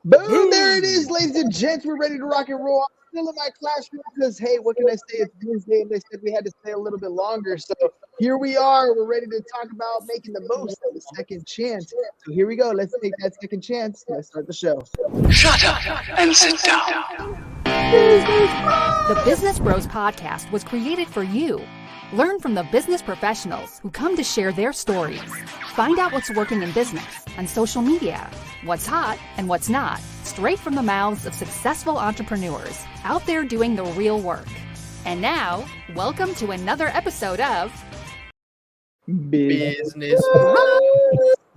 Boom! There it is, ladies and gents. We're ready to rock and roll. I'm still in my classroom because, hey, what can I say? It's Wednesday, and they said we had to stay a little bit longer. So here we are. We're ready to talk about making the most of the second chance. So here we go. Let's take that second chance. Let's start the show. Shut up and sit down. The Business Bros Podcast was created for you. Learn from the business professionals who come to share their stories. Find out what's working in business, on social media, what's hot and what's not, straight from the mouths of successful entrepreneurs out there doing the real work. And now, welcome to another episode of Business Bros.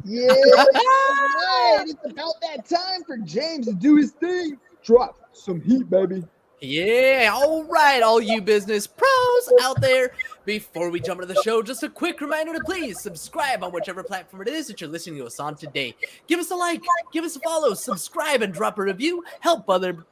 Yeah, right. It's about that time for James to do his thing. Drop some heat, baby. Yeah, all right, all you business pros out there. Before we jump into the show, just a quick reminder to please subscribe on whichever platform it is that you're listening to us on today. Give us a like, give us a follow, subscribe, and drop a review. Help other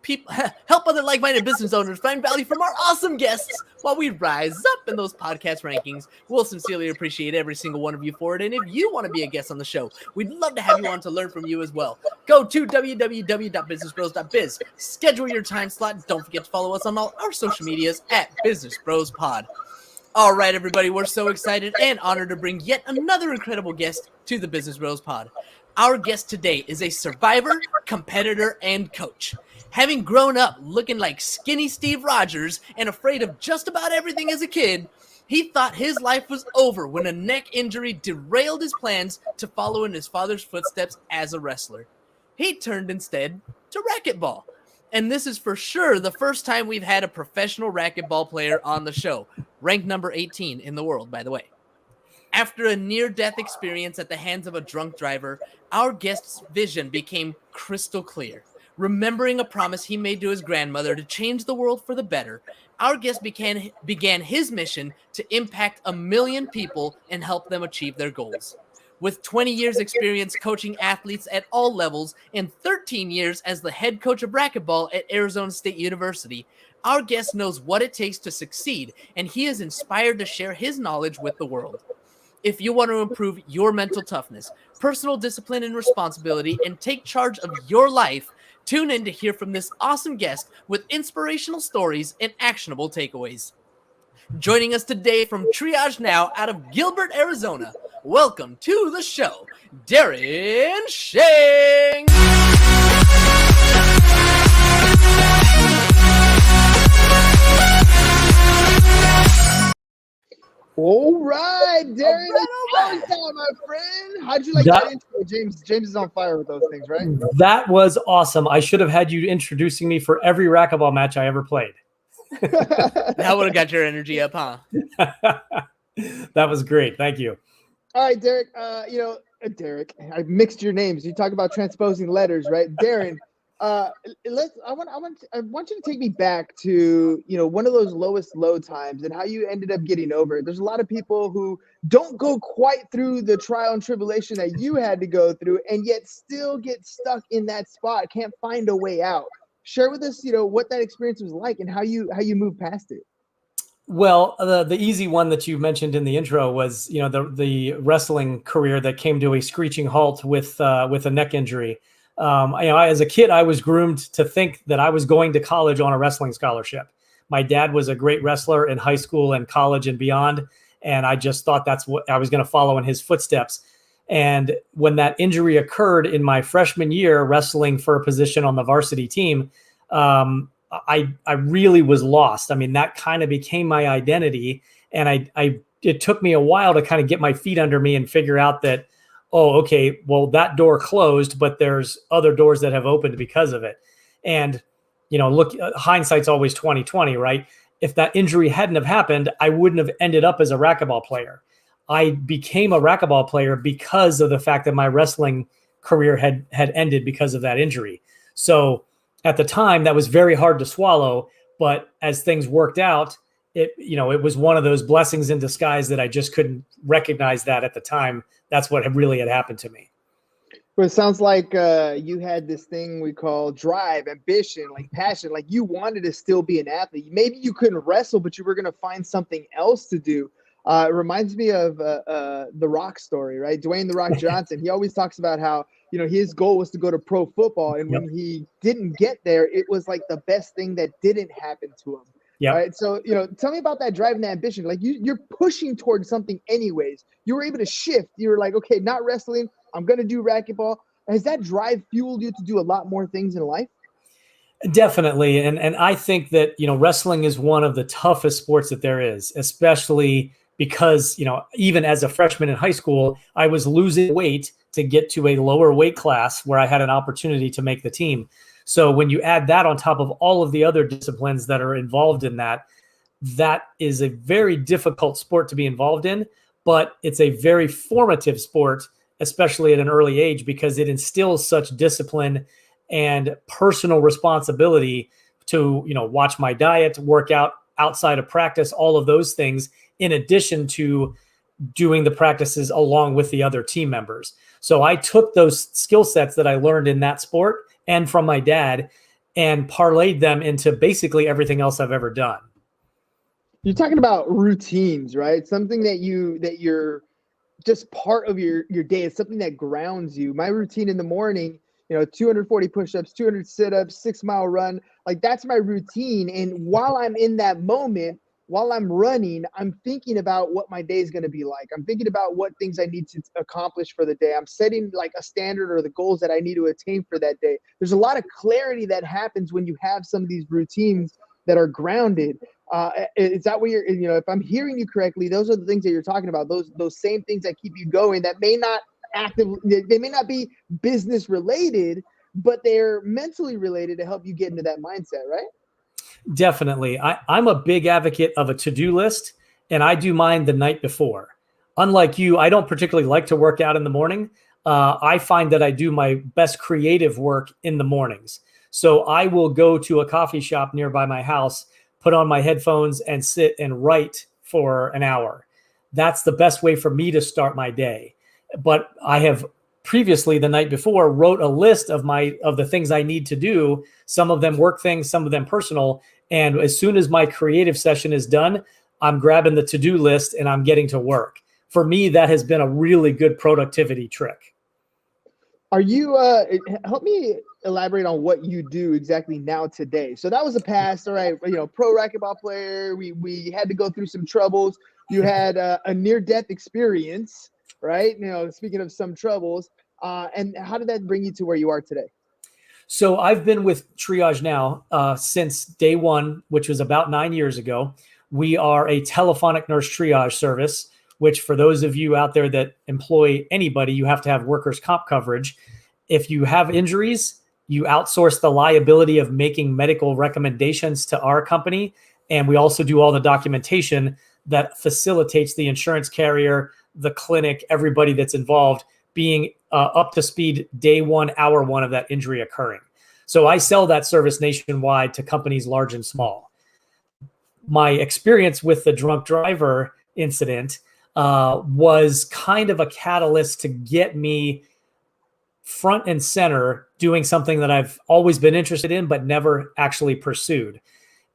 people, help other like-minded business owners find value from our awesome guests while we rise up in those podcast rankings. We'll sincerely appreciate every single one of you for it. And if you want to be a guest on the show, we'd love to have you on to learn from you as well. Go to www.businessbros.biz. Schedule your time slot. Don't forget to follow us on all our social medias at Business Bros Pod. All right, everybody, we're so excited and honored to bring yet another incredible guest to the Business Bros Pod. Our guest today is a survivor, competitor, and coach. Having grown up looking like skinny Steve Rogers and afraid of just about everything as a kid, he thought his life was over when a neck injury derailed his plans to follow in his father's footsteps as a wrestler. He turned instead to racquetball. And this is for sure the first time we've had a professional racquetball player on the show, ranked number 18 in the world, by the way. After a near-death experience at the hands of a drunk driver, our guest's vision became crystal clear. Remembering a promise he made to his grandmother to change the world for the better, our guest began his mission to impact 1 million people and help them achieve their goals. With 20 years experience coaching athletes at all levels and 13 years as the head coach of racquetball at Arizona State University, our guest knows what it takes to succeed, and he is inspired to share his knowledge with the world. If you want to improve your mental toughness, personal discipline and responsibility, and take charge of your life, tune in to hear from this awesome guest with inspirational stories and actionable takeaways. Joining us today from Triage Now out of Gilbert, Arizona, welcome to the show, Darrin Schenck. All right, Darrin, it's time, my friend. How'd you like that intro? James is on fire with those things, right? That was awesome. I should have had you introducing me for every racquetball match I ever played. That would have got your energy up, huh? That was great. Thank you. All right, Derek. Derek, I mixed your names. You talk about transposing letters, right? Darrin, I want you to take me back to, one of those lowest low times and how you ended up getting over it. There's a lot of people who don't go quite through the trial and tribulation that you had to go through and yet still get stuck in that spot, can't find a way out. Share with us, what that experience was like and how you moved past it. Well, the easy one that you mentioned in the intro was, the wrestling career that came to a screeching halt with a neck injury. As a kid, I was groomed to think that I was going to college on a wrestling scholarship. My dad was a great wrestler in high school and college and beyond, and I just thought that's what I was going to follow in his footsteps. And when that injury occurred in my freshman year, wrestling for a position on the varsity team, I really was lost. I mean, that kind of became my identity, and it took me a while to kind of get my feet under me and figure out that, oh, okay, well, that door closed, but there's other doors that have opened because of it. And, look, hindsight's always 20/20, right? If that injury hadn't have happened, I wouldn't have ended up as a racquetball player. I became a racquetball player because of the fact that my wrestling career had ended because of that injury. So at the time, that was very hard to swallow. But as things worked out, it was one of those blessings in disguise that I just couldn't recognize that at the time. That's what really had happened to me. Well, it sounds like you had this thing we call drive, ambition, like passion, like you wanted to still be an athlete. Maybe you couldn't wrestle, but you were going to find something else to do. It reminds me of the Rock story, right? Dwayne "The Rock" Johnson. He always talks about how his goal was to go to pro football. And when he didn't get there, it was like the best thing that didn't happen to him. Yeah. Right. So, tell me about that drive and ambition. Like you're pushing towards something anyways. You were able to shift. You were like, okay, not wrestling. I'm going to do racquetball. Has that drive fueled you to do a lot more things in life? Definitely. And I think that, wrestling is one of the toughest sports that there is, especially because, even as a freshman in high school, I was losing weight to get to a lower weight class where I had an opportunity to make the team. So when you add that on top of all of the other disciplines that are involved in that, that is a very difficult sport to be involved in, but it's a very formative sport, especially at an early age, because it instills such discipline and personal responsibility to, watch my diet, work out outside of practice, all of those things, in addition to doing the practices along with the other team members. So I took those skill sets that I learned in that sport and from my dad and parlayed them into basically everything else I've ever done. You're talking about routines, right? Something that you're just part of your day. It's something that grounds you. My routine in the morning, 240 push-ups, 200 sit-ups, 6-mile run, like that's my routine. And while I'm in that moment, while I'm running, I'm thinking about what my day is going to be like. I'm thinking about what things I need to accomplish for the day. I'm setting like a standard or the goals that I need to attain for that day. There's a lot of clarity that happens when you have some of these routines that are grounded. Is that what if I'm hearing you correctly, those are the things that you're talking about, those same things that keep you going, that may not they may not be business related, but they're mentally related to help you get into that mindset, right? Definitely. I'm a big advocate of a to-do list, and I do mine the night before. Unlike you, I don't particularly like to work out in the morning. I find that I do my best creative work in the mornings. So I will go to a coffee shop nearby my house, put on my headphones, and sit and write for an hour. That's the best way for me to start my day. But I have previously, the night before, wrote a list of the things I need to do, some of them work things, some of them personal. And as soon as my creative session is done, I'm grabbing the to-do list and I'm getting to work. For me, that has been a really good productivity trick. Are you, help me elaborate on what you do exactly now today. So that was the past, all right, pro racquetball player. We had to go through some troubles. You had a near-death experience, right? Speaking of some troubles, and how did that bring you to where you are today? So I've been with Triage now since day one, which was about 9 years ago. We are a telephonic nurse triage service, which for those of you out there that employ anybody, you have to have workers' comp coverage. If you have injuries, you outsource the liability of making medical recommendations to our company. And we also do all the documentation that facilitates the insurance carrier, the clinic, everybody that's involved being up to speed day one, hour one of that injury occurring. So I sell that service nationwide to companies large and small. My experience with the drunk driver incident was kind of a catalyst to get me front and center doing something that I've always been interested in, but never actually pursued.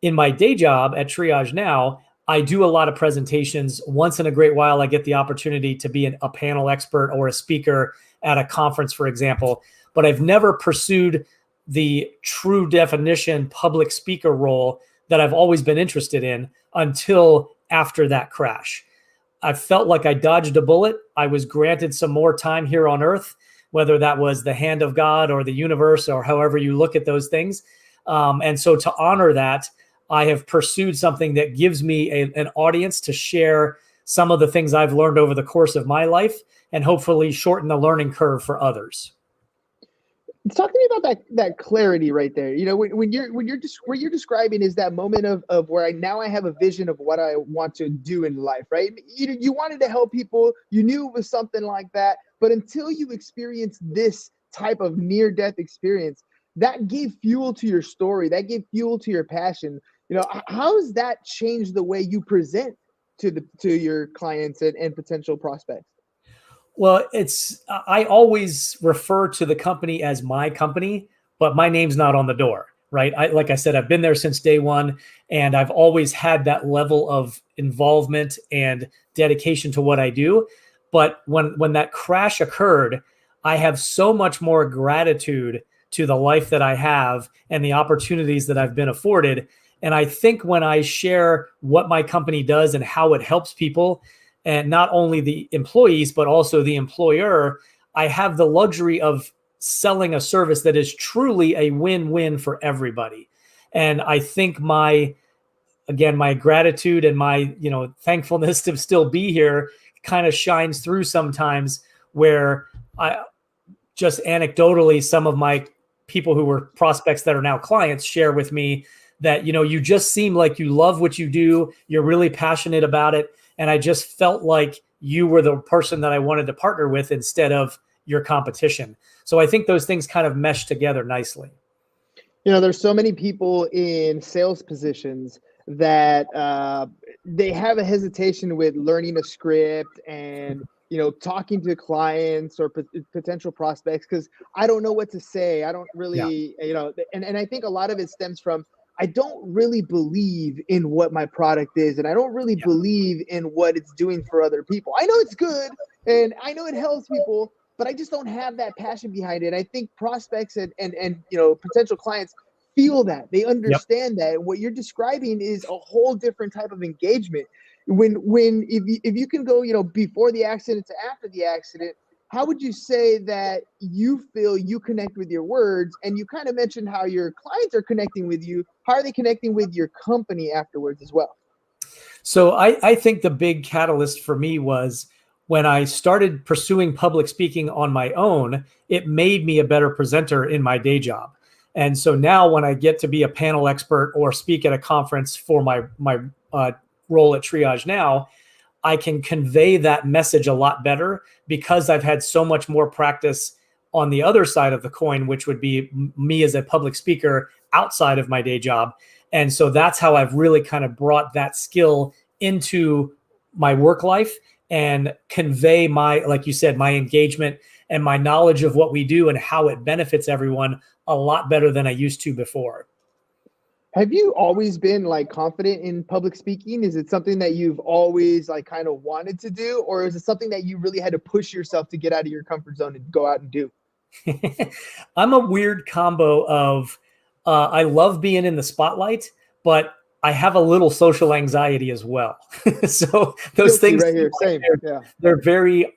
In my day job at Triage now, I do a lot of presentations. Once in a great while, I get the opportunity to be a panel expert or a speaker at a conference, for example, but I've never pursued the true definition public speaker role that I've always been interested in until after that crash. I felt like I dodged a bullet. I was granted some more time here on earth, whether that was the hand of God or the universe or however you look at those things. And so to honor that, I have pursued something that gives me an audience to share some of the things I've learned over the course of my life and hopefully shorten the learning curve for others. Talk to me about that clarity right there. When you're describing is that moment of where I have a vision of what I want to do in life, right? You wanted to help people. You knew it was something like that, but until you experienced this type of near-death experience, that gave fuel to your story. That gave fuel to your passion. How has that changed the way you present to your clients and potential prospects? Well, I always refer to the company as my company, but my name's not on the door, right? Like I said, I've been there since day one, and I've always had that level of involvement and dedication to what I do. But when that crash occurred, I have so much more gratitude to the life that I have and the opportunities that I've been afforded. And I think when I share what my company does and how it helps people, and not only the employees, but also the employer, I have the luxury of selling a service that is truly a win-win for everybody. And I think my gratitude and my, thankfulness to still be here kind of shines through sometimes, where I just anecdotally, some of my people who were prospects that are now clients share with me that, you just seem like you love what you do. You're really passionate about it. And I just felt like you were the person that I wanted to partner with instead of your competition. So I think those things kind of mesh together nicely. There's so many people in sales positions that they have a hesitation with learning a script and talking to clients or potential prospects, because I don't know what to say. I don't really, and I think a lot of it stems from, I don't really believe in what my product is, and I don't really believe in what it's doing for other people. I know it's good and I know it helps people, but I just don't have that passion behind it. I think prospects and potential clients feel that. They understand that. What you're describing is a whole different type of engagement. If you can go, before the accident to after the accident, how would you say that you feel you connect with your words? And you kind of mentioned how your clients are connecting with you. How are they connecting with your company afterwards as well? So I think the big catalyst for me was when I started pursuing public speaking on my own. It made me a better presenter in my day job. And so now when I get to be a panel expert or speak at a conference for my role at Triage now, I can convey that message a lot better because I've had so much more practice on the other side of the coin, which would be me as a public speaker outside of my day job. And so that's how I've really kind of brought that skill into my work life and convey my, like you said, my engagement and my knowledge of what we do and how it benefits everyone a lot better than I used to before. Have you always been confident in public speaking? Is it something that you've always kind of wanted to do, or is it something that you really had to push yourself to get out of your comfort zone and go out and do? I'm a weird combo of I love being in the spotlight, but I have a little social anxiety as well. So those things right here, same. They're very,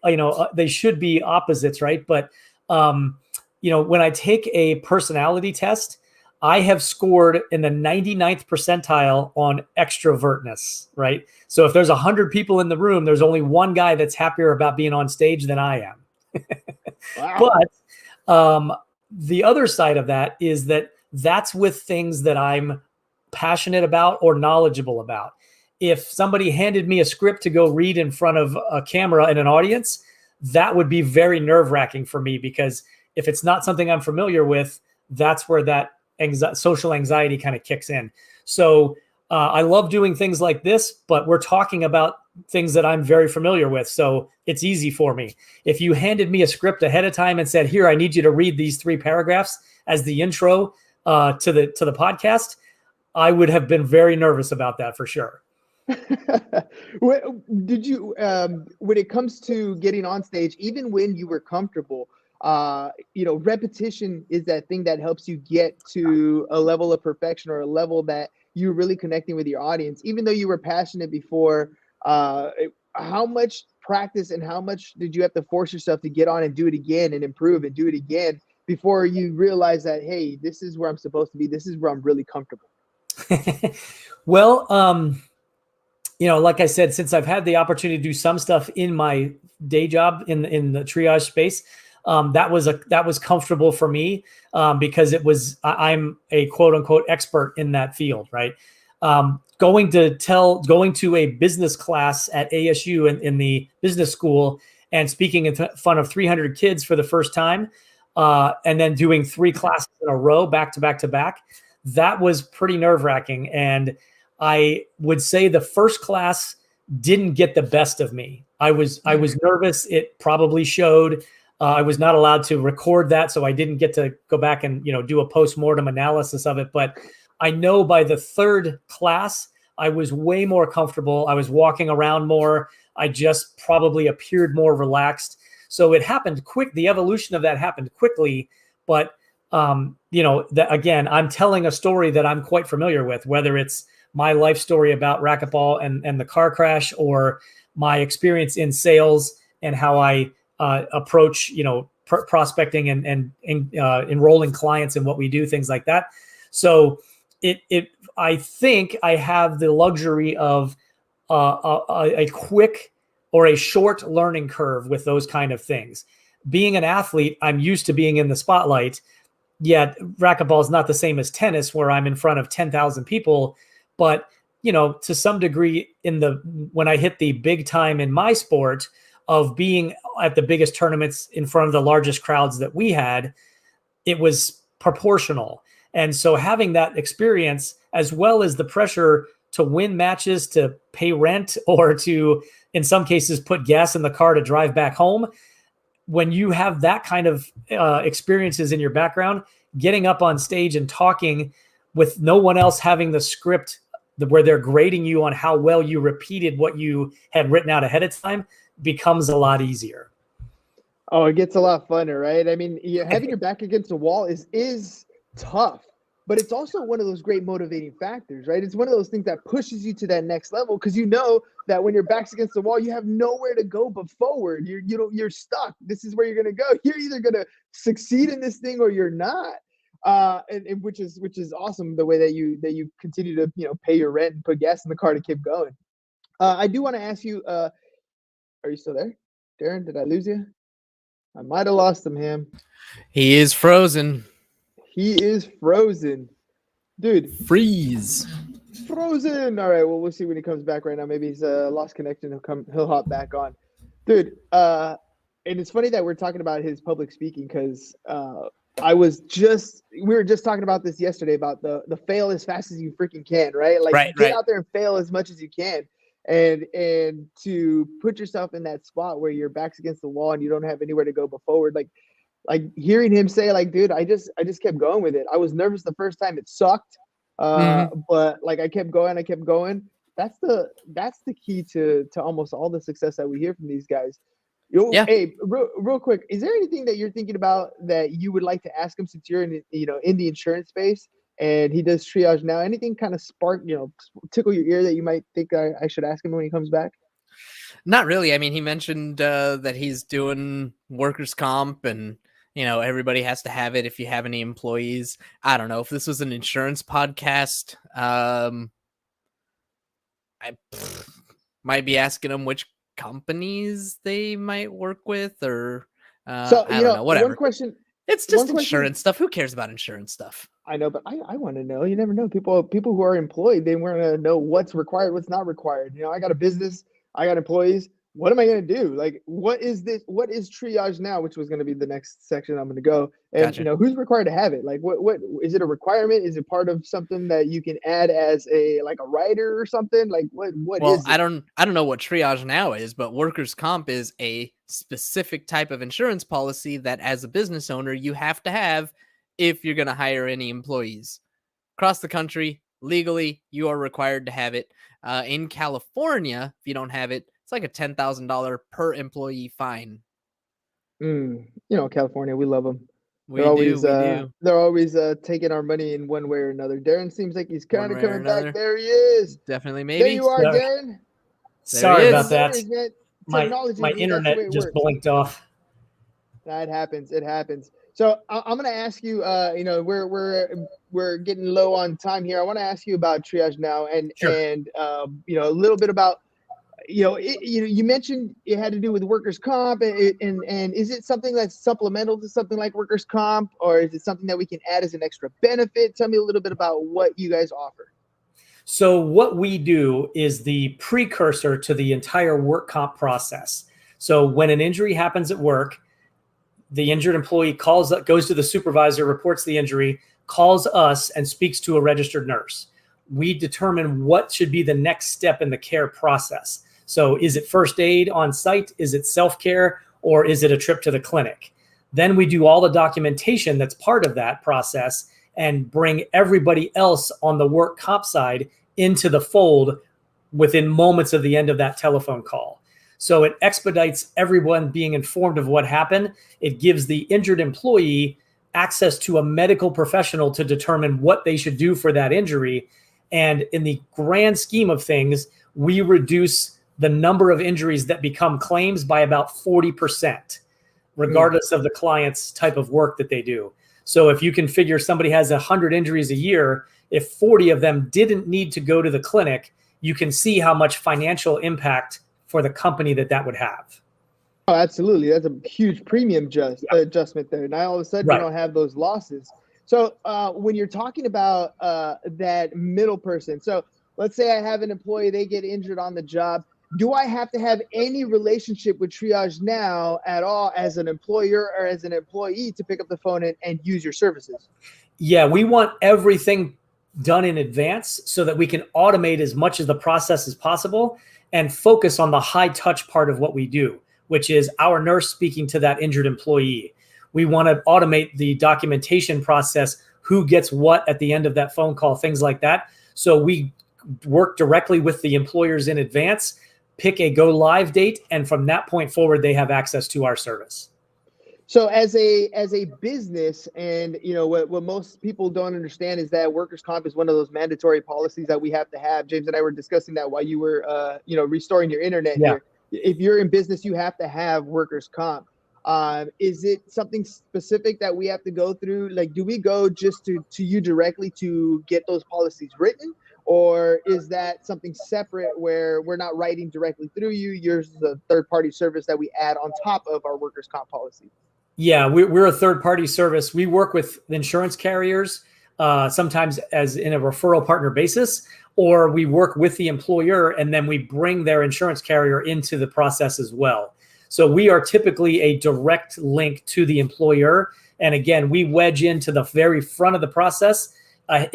they should be opposites, right? But when I take a personality test, I have scored in the 99th percentile on extrovertness, right? So if there's 100 people in the room, there's only one guy that's happier about being on stage than I am. Wow. But the other side of that is that's with things that I'm passionate about or knowledgeable about. If somebody handed me a script to go read in front of a camera and an audience, that would be very nerve-wracking for me, because if it's not something I'm familiar with, that's where that social anxiety kind of kicks in. So I love doing things like this, but we're talking about things that I'm very familiar with. So it's easy for me. If you handed me a script ahead of time and said, here, I need you to read these 3 paragraphs as the intro to the podcast, I would have been very nervous about that for sure. Did you, when it comes to getting on stage, even when you were comfortable, repetition is that thing that helps you get to a level of perfection, or a level that you're really connecting with your audience. Even though you were passionate before, how much practice and how much did you have to force yourself to get on and do it again and improve and do it again before you realize that, hey, this is where I'm supposed to be. This is where I'm really comfortable. Well, like I said, since I've had the opportunity to do some stuff in my day job in the triage space, that was comfortable for me because I'm a quote unquote expert in that field, right? Going to a business class at ASU in the business school and speaking in front of 300 kids for the first time, and then doing 3 classes in a row back to back to back, that was pretty nerve-wracking. And I would say the first class didn't get the best of me. I was nervous. It probably showed. I was not allowed to record that, so I didn't get to go back and do a post-mortem analysis of it. But I know by the 3rd class, I was way more comfortable. I was walking around more. I just probably appeared more relaxed. So it happened quick. The evolution of that happened quickly, but again, I'm telling a story that I'm quite familiar with, whether it's my life story about racquetball and the car crash, or my experience in sales and how I approach, prospecting and enrolling clients in what we do, things like that. So I think I have the luxury of a quick or a short learning curve with those kind of things. Being an athlete, I'm used to being in the spotlight. Yet racquetball is not the same as tennis, where I'm in front of 10,000 people. But, to some degree, when I hit the big time in my sport of being at the biggest tournaments in front of the largest crowds that we had, it was proportional. And so having that experience, as well as the pressure to win matches, to pay rent, or to, in some cases, put gas in the car to drive back home, when you have that kind of experiences in your background, getting up on stage and talking with no one else having the script where they're grading you on how well you repeated what you had written out ahead of time becomes a lot easier. Oh, it gets a lot funner, right? I mean, having your back against the wall is tough, but it's also one of those great motivating factors, right? It's one of those things that pushes you to that next level, because you know that when your back's against the wall, you have nowhere to go but forward. You're stuck. This is where you're going to go. You're either going to succeed in this thing or you're not. And which is awesome, the way that you continue to pay your rent and put gas in the car to keep going. I do want to ask you, are you still there, Darrin? Did I lose you? I might have lost him, Ham. He is frozen. He is frozen, dude. Freeze. Frozen. All right. Well, we'll see when he comes back. Right now, maybe he's lost connection. He'll hop back on, dude. And it's funny that we're talking about his public speaking, because we were just talking about this yesterday, about the fail as fast as you freaking can, right? Like get out there and fail as much as you can. And to put yourself in that spot where your back's against the wall and you don't have anywhere to go but forward, like hearing him say, like, dude, I just kept going with it. I was nervous the first time, it sucked, but like I kept going. That's the key to almost all the success that we hear from these guys. Yeah. Hey, real quick, is there anything that you're thinking about that you would like to ask him, since you're in the insurance space and he does triage now? Anything kind of spark, tickle your ear that you might think I should ask him when he comes back? Not really. I mean, he mentioned that he's doing workers' comp, and everybody has to have it if you have any employees. I don't know if this was an insurance podcast. I might be asking him which companies they might work with, or I don't know. Whatever. One question. It's just insurance stuff. Who cares about insurance stuff? I know, but I want to know. You never know. People who are employed, they want to know what's required, what's not required. I got a business, I got employees. What am I going to do? Like, what is this? What is triage now? Which was going to be the next section I'm going to go. And Gotcha. Who's required to have it? Like, what is it a requirement? Is it part of something that you can add as a writer or something? Like, what Well, is it? I don't know what triage now is, but workers' comp is a specific type of insurance policy that, as a business owner, you have to have if you're going to hire any employees. Across the country, legally, you are required to have it. In California, if you don't have it, it's like a $10,000 per employee fine. California, we love them. We do. They're always taking our money in one way or another. Darrin seems like he's kind of coming back. There he is. Definitely, maybe. There you are, Darrin. Sorry about that. Technology, my internet just blinked off. That happens. It happens. So I'm going to ask you. We're getting low on time here. I want to ask you about triage now, and Sure. and a little bit about. You mentioned it had to do with workers' comp, and is it something that's supplemental to something like workers' comp, or is it something that we can add as an extra benefit? Tell me a little bit about what you guys offer. So what we do is the precursor to the entire work comp process. So when an injury happens at work, the injured employee goes to the supervisor, reports the injury, calls us, and speaks to a registered nurse. We determine what should be the next step in the care process. So is it first aid on site? Is it self-care? Or is it a trip to the clinic? Then we do all the documentation that's part of that process and bring everybody else on the work comp side into the fold within moments of the end of that telephone call. So it expedites everyone being informed of what happened. It gives the injured employee access to a medical professional to determine what they should do for that injury. And in the grand scheme of things, we reduce the number of injuries that become claims by about 40%, regardless of the client's type of work that they do. So if you can figure somebody has 100 injuries a year, if 40 of them didn't need to go to the clinic, you can see how much financial impact for the company that would have. Oh, absolutely. That's a huge premium adjustment there. Now all of a sudden you don't have those losses. So when you're talking about that middle person, so let's say I have an employee, they get injured on the job. Do I have to have any relationship with Triage now at all as an employer or as an employee to pick up the phone and use your services? Yeah, we want everything done in advance so that we can automate as much of the process as possible and focus on the high touch part of what we do, which is our nurse speaking to that injured employee. We want to automate the documentation process, who gets what at the end of that phone call, things like that. So we work directly with the employers in advance, pick a go live date, and from that point forward, they have access to our service. So as a business, and what most people don't understand is that workers' comp is one of those mandatory policies that we have to have. James and I were discussing that while you were restoring your internet here. If you're in business, you have to have workers' comp. Is it something specific that we have to go through? Like, do we go just to you directly to get those policies written? Or is that something separate where we're not writing directly through you? Yours is a third-party service that we add on top of our workers' comp policy. Yeah, we're a third-party service. We work with insurance carriers, sometimes as in a referral partner basis, or we work with the employer and then we bring their insurance carrier into the process as well. So we are typically a direct link to the employer. And again, we wedge into the very front of the process, at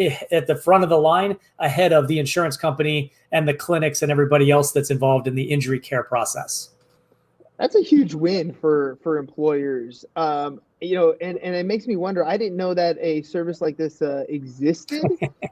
the front of the line, ahead of the insurance company and the clinics and everybody else that's involved in the injury care process. That's a huge win for employers. And it makes me wonder, I didn't know that a service like this existed.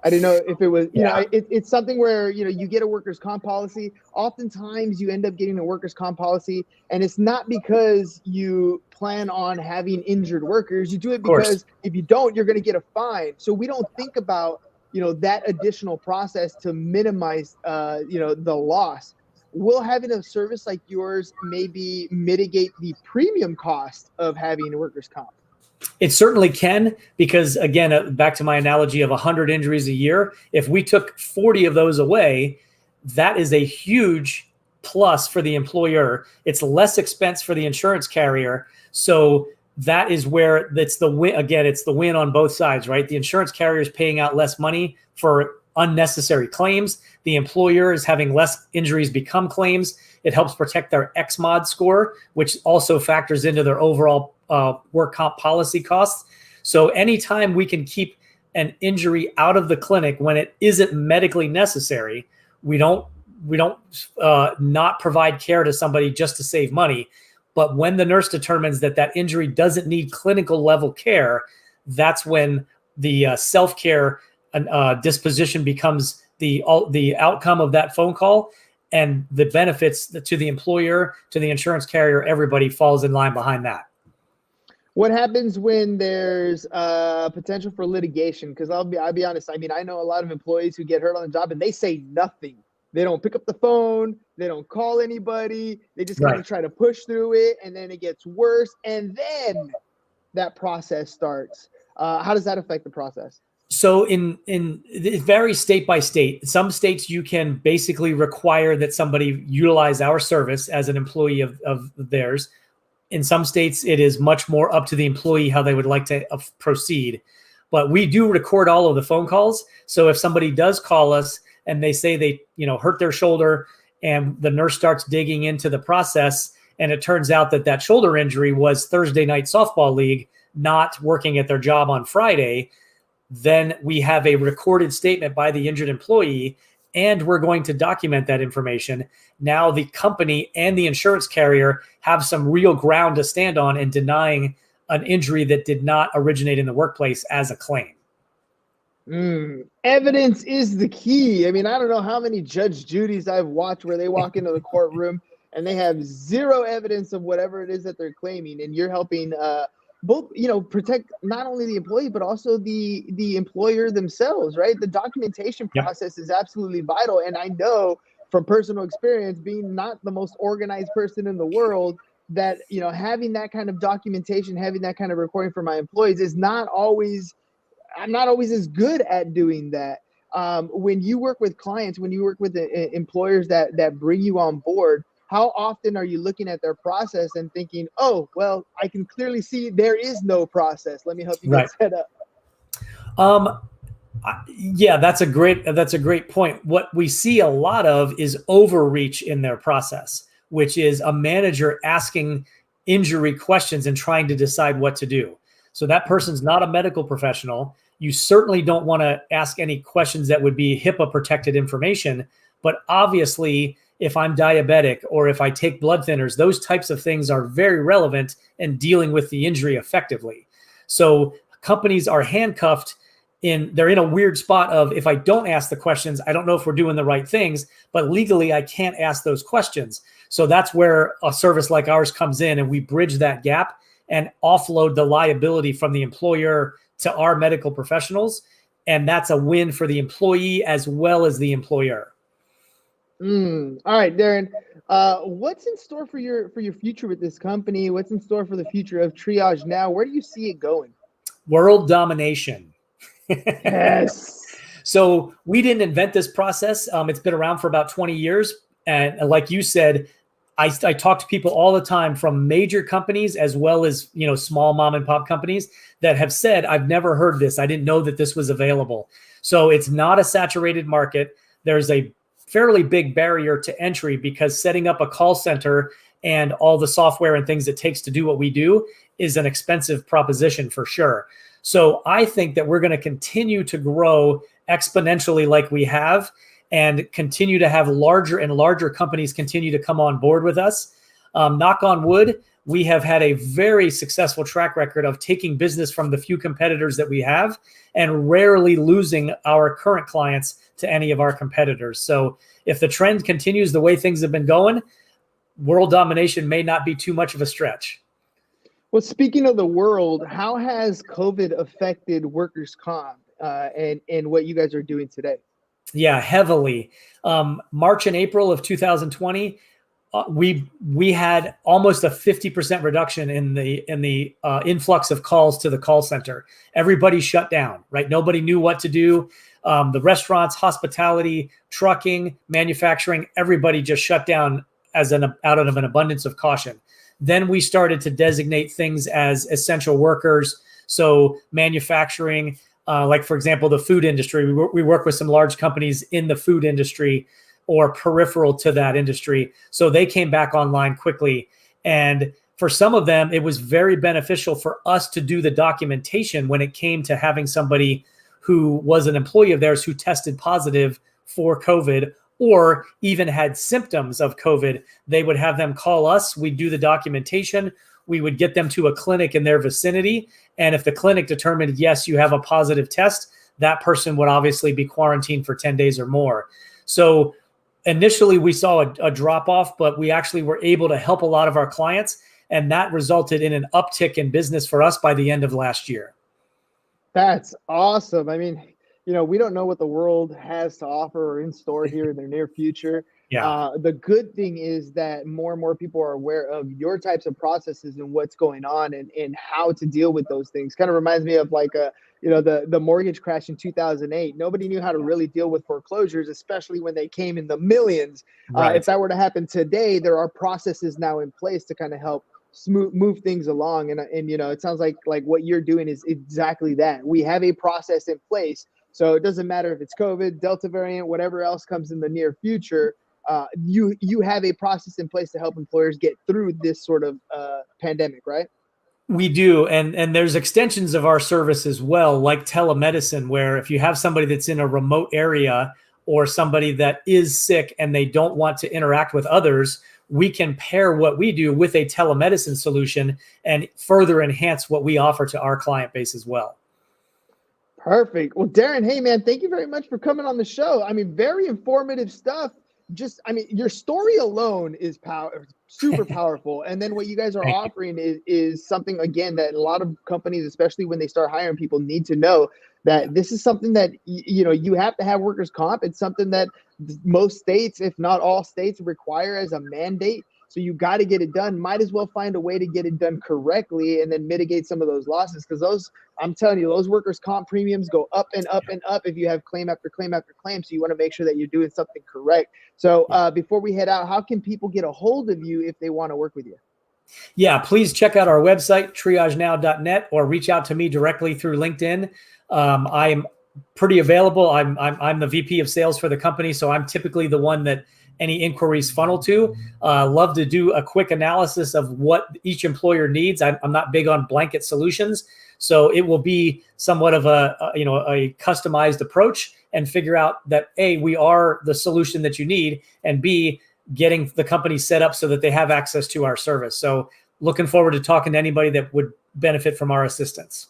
I didn't know if it was, it's something where, you get a workers' comp policy. Oftentimes you end up getting a workers' comp policy, and it's not because you plan on having injured workers. You do it because if you don't, you're going to get a fine. So we don't think about, that additional process to minimize, the loss. Will having a service like yours maybe mitigate the premium cost of having a workers' comp? It certainly can, because again, back to my analogy of 100 injuries a year, if we took 40 of those away, that is a huge plus for the employer. It's less expense for the insurance carrier. So that is where it's the win. Again, it's the win on both sides, right? The insurance carrier is paying out less money for unnecessary claims. The employer is having less injuries become claims. It helps protect their XMOD score, which also factors into their overall work comp policy costs. So anytime we can keep an injury out of the clinic when it isn't medically necessary, we don't not provide care to somebody just to save money. But when the nurse determines that injury doesn't need clinical level care, that's when the self-care disposition becomes the outcome of that phone call, and the benefits to the employer, to the insurance carrier, everybody falls in line behind that. What happens when there's potential for litigation? Because I'll be honest. I mean, I know a lot of employees who get hurt on the job and they say nothing. They don't pick up the phone. They don't call anybody. They just kind of try to push through it, and then it gets worse, and then that process starts. How does that affect the process? So it varies state by state. Some states you can basically require that somebody utilize our service as an employee of theirs. In some states, it is much more up to the employee how they would like to proceed. But we do record all of the phone calls. So if somebody does call us and they say they hurt their shoulder, and the nurse starts digging into the process, and it turns out that shoulder injury was Thursday night softball league, not working at their job on Friday, then we have a recorded statement by the injured employee, and we're going to document that information. Now the company and the insurance carrier have some real ground to stand on in denying an injury that did not originate in the workplace as a claim. Evidence is the key. I mean, I don't know how many Judge Judys I've watched where they walk into the courtroom and they have zero evidence of whatever it is that they're claiming, and you're helping both, protect not only the employee but also the employer themselves, right? The documentation Yep. process is absolutely vital, and I know from personal experience, being not the most organized person in the world, that having that kind of documentation, having that kind of recording for my employees is not always. I'm not always as good at doing that. When you work with clients, when you work with employers that bring you on board, how often are you looking at their process and thinking, oh, well, I can clearly see there is no process. Let me help you get set up. Yeah, that's a great point. What we see a lot of is overreach in their process, which is a manager asking injury questions and trying to decide what to do. So that person's not a medical professional. You certainly don't want to ask any questions that would be HIPAA protected information. But obviously, if I'm diabetic or if I take blood thinners, those types of things are very relevant in dealing with the injury effectively. So companies are handcuffed they're in a weird spot of, if I don't ask the questions, I don't know if we're doing the right things, but legally I can't ask those questions. So that's where a service like ours comes in, and we bridge that gap and offload the liability from the employer to our medical professionals. And that's a win for the employee as well as the employer. All right, Darrin, what's in store for your future with this company? What's in store for the future of Triage now? Where do you see it going? World domination. Yes. So we didn't invent this process. It's been around for about 20 years. And like you said, I talk to people all the time from major companies as well as, small mom and pop companies that have said, I've never heard this. I didn't know that this was available. So it's not a saturated market. There's a fairly big barrier to entry because setting up a call center and all the software and things it takes to do what we do is an expensive proposition for sure. So I think that we're going to continue to grow exponentially like we have, and continue to have larger and larger companies continue to come on board with us. Knock on wood, we have had a very successful track record of taking business from the few competitors that we have and rarely losing our current clients to any of our competitors. So if the trend continues the way things have been going, world domination may not be too much of a stretch. Well, speaking of the world, how has COVID affected workers' comp and what you guys are doing today? Yeah, heavily. March and April of 2020, we had almost a 50% reduction in the influx of calls to the call center. Everybody shut down, right? Nobody knew what to do. The restaurants, hospitality, trucking, manufacturing, everybody just shut down out of an abundance of caution. Then we started to designate things as essential workers. So manufacturing, like for example, the food industry, we work with some large companies in the food industry or peripheral to that industry. So they came back online quickly. And for some of them, it was very beneficial for us to do the documentation when it came to having somebody who was an employee of theirs who tested positive for COVID or even had symptoms of COVID. They would have them call us. We'd do the documentation. We would get them to a clinic in their vicinity. And if the clinic determined, yes, you have a positive test, that person would obviously be quarantined for 10 days or more. So initially we saw a drop off, but we actually were able to help a lot of our clients. And that resulted in an uptick in business for us by the end of last year. That's awesome. I mean, we don't know what the world has to offer or in store here in the near future. Yeah. The good thing is that more and more people are aware of your types of processes and what's going on and how to deal with those things. Kind of reminds me of the mortgage crash in 2008. Nobody knew how to really deal with foreclosures, especially when they came in the millions. Right. If that were to happen today, there are processes now in place to kind of help move things along. And it sounds like what you're doing is exactly that. We have a process in place. So it doesn't matter if it's COVID, Delta variant, whatever else comes in the near future, you have a process in place to help employers get through this sort of pandemic, right? We do. And there's extensions of our service as well, like telemedicine, where if you have somebody that's in a remote area or somebody that is sick and they don't want to interact with others, we can pair what we do with a telemedicine solution and further enhance what we offer to our client base as well. Perfect. Well, Darrin, hey man, thank you very much for coming on the show. I mean, very informative stuff. your story alone is super powerful. And then what you guys are offering is something, again, that a lot of companies, especially when they start hiring people, need to know that this is something that, you have to have workers' comp. It's something that most states, if not all states, require as a mandate. So you got to get it done. Might as well find a way to get it done correctly and then mitigate some of those losses. Because I'm telling you, those workers' comp premiums go up and up and up if you have claim after claim after claim. So you want to make sure that you're doing something correct. So before we head out, how can people get a hold of you if they want to work with you? Yeah, please check out our website, triagenow.net, or reach out to me directly through LinkedIn. I'm pretty available. I'm the VP of sales for the company, so I'm typically the one that any inquiries funnel to. Love to do a quick analysis of what each employer needs. I'm not big on blanket solutions, so it will be somewhat of a customized approach and figure out that A, we are the solution that you need, and B, getting the company set up so that they have access to our service. So looking forward to talking to anybody that would benefit from our assistance.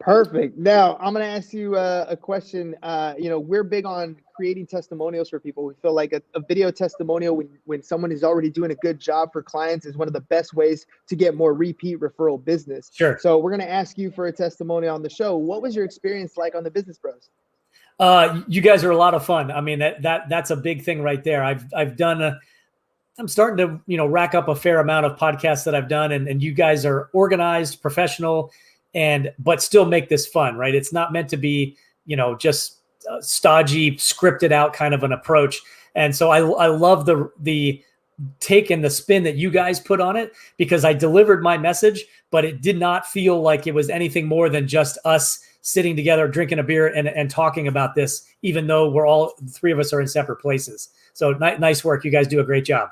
Perfect. Now, I'm going to ask you a question. We're big on creating testimonials for people. We feel like a video testimonial when someone is already doing a good job for clients is one of the best ways to get more repeat referral business. Sure. So we're going to ask you for a testimonial on the show. What was your experience like on the Business Bros? You guys are a lot of fun. I mean, that's a big thing right there. I'm starting to, rack up a fair amount of podcasts that I've done, and you guys are organized, professional, but still make this fun, right? It's not meant to be, just stodgy, scripted out kind of an approach. And so I love the take and the spin that you guys put on it, because I delivered my message, but it did not feel like it was anything more than just us sitting together, drinking a beer and talking about this, even though the three of us are in separate places. So nice work. You guys do a great job.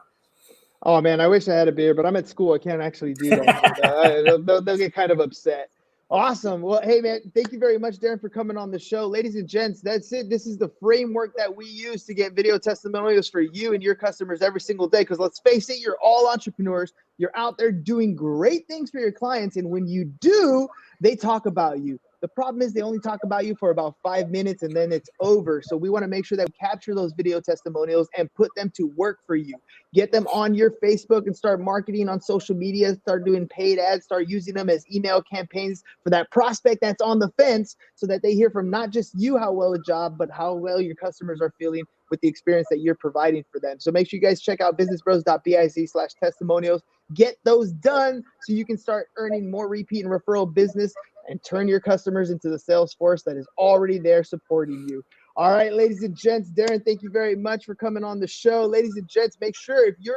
Oh man, I wish I had a beer, but I'm at school. I can't actually do that. They'll get kind of upset. Awesome. Well, hey man, thank you very much, Darrin, for coming on the show. Ladies and gents, that's it. This is the framework that we use to get video testimonials for you and your customers every single day. Because let's face it, you're all entrepreneurs. You're out there doing great things for your clients. And when you do, they talk about you. The problem is they only talk about you for about 5 minutes and then it's over. So we want to make sure that we capture those video testimonials and put them to work for you. Get them on your Facebook and start marketing on social media, start doing paid ads, start using them as email campaigns for that prospect that's on the fence, so that they hear from not just you how well a job, but how well your customers are feeling with the experience that you're providing for them. So make sure you guys check out businessbros.biz/testimonials. Get those done so you can start earning more repeat and referral business and turn your customers into the sales force that is already there supporting you. All right, ladies and gents, Darrin, thank you very much for coming on the show. Ladies and gents, make sure if you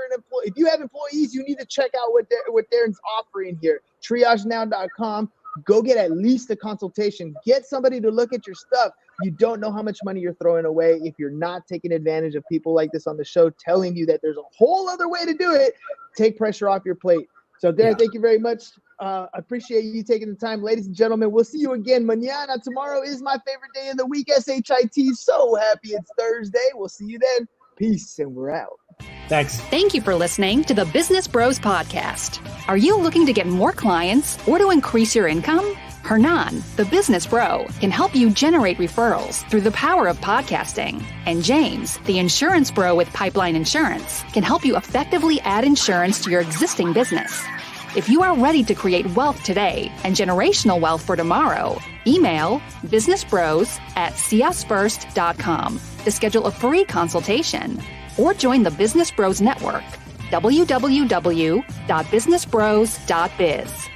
have employees, you need to check out what Darrin's offering here. Triagenow.com. Go get at least a consultation. Get somebody to look at your stuff. You don't know how much money you're throwing away if you're not taking advantage of people like this on the show telling you that there's a whole other way to do it. Take pressure off your plate. So, Darrin, Thank you very much. I appreciate you taking the time. Ladies and gentlemen, we'll see you again mañana. Tomorrow is my favorite day of the week, SHIT. So happy it's Thursday. We'll see you then. Peace, and we're out. Thanks. Thank you for listening to the Business Bros Podcast. Are you looking to get more clients or to increase your income? Hernan, the Business Bro, can help you generate referrals through the power of podcasting. And James, the Insurance Bro with Pipeline Insurance, can help you effectively add insurance to your existing business. If you are ready to create wealth today and generational wealth for tomorrow, email businessbros@csfirst.com to schedule a free consultation, or join the Business Bros Network, www.businessbros.biz.